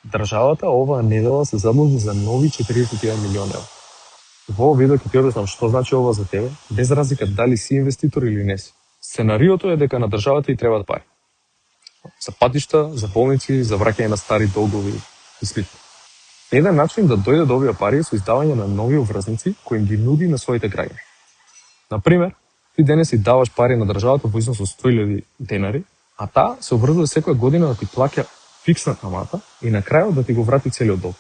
Државата оваа недела се задлужи за нови 41 милиони евра. Во овој видео ќе ти објаснам што значи ова за тебе, без разлика дали си инвеститор или не си. Сценариото е дека на државата и требаат пари. За патишта, за болници, за враќање на стари долгови и слично. Еден начин да дојде до овие пари е со издавање на нови обврзници кои им ги нуди на своите граѓани. Например, ти денес си даваш пари на државата во износ од 100.000 денари, а таа се обврзува секоја година да ти плаќа фиксна камата и на крајот да ти го врати целиот долг.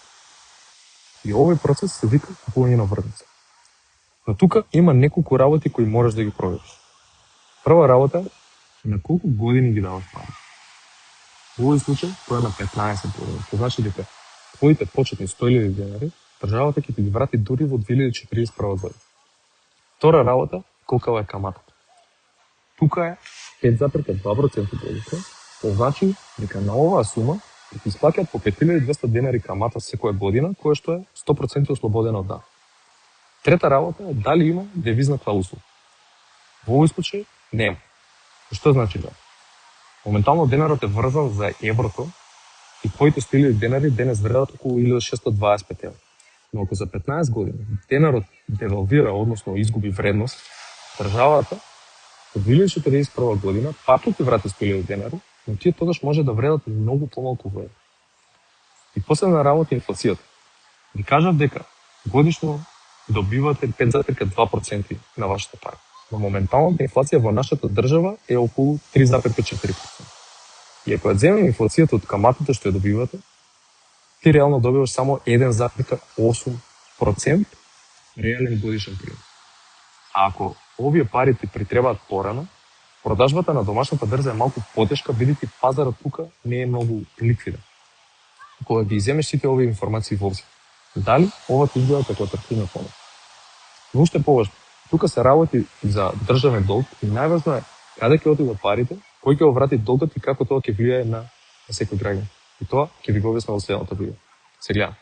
И овој процес се вика купување на обврзница. Но тука има неколку работи кои можеш да ги провериш. Прва работа е на колку години ги даваш пари. Во овој случај тоа е на 15 години. Тоа значи дека твоите почетни 100.000 денари државата ќе ти ги врати дури во 2041 година. Втора работа, колкава е каматата. Тука е 5,2% годишно, тоа значи дека на оваа сума ќе ти исплаќаат по 5.200 денари камата секоја година, која што е 100% ослободена од данък. Трета работа е дали има девизна клаузула. Во овој случај нема. Што значи да? Моментално денарот е врзан за еврото и твоите 100.000 денари денес вредат околу 1625 евра. Но ако за 15 години денарот девалвира, односно изгуби вредност, државата од 2041 година пак ти врати 100.000 денари, но тие тогаш може да вредат многу помалку во евро. И последна работа е инфлацијата. Ви кажав дека годишно добивате 5,2% на вашата пара. Но моменталната инфлација во нашата држава е околу 3,4%. И ако ја земеме инфлацијата од каматите што ја добивате, ти реално добиваш само 1,8% реален годишен принос. А ако овие пари ти притребаат порано, продажбата на домашната берза е малку потешка, бидејќи пазарот тука не е многу ликвиден. Кога ги земеш сите овие информации во обзир, дали ова ти изгледа како атрактивна понуда? Но уште поважно, тука се работи за државен долг и најважно е каде ќе отидат парите, кој ќе го врати долгот и како тоа ќе влијае на секој граѓанин. И тоа ќе ви го објаснам во следното видео. Се гледаме.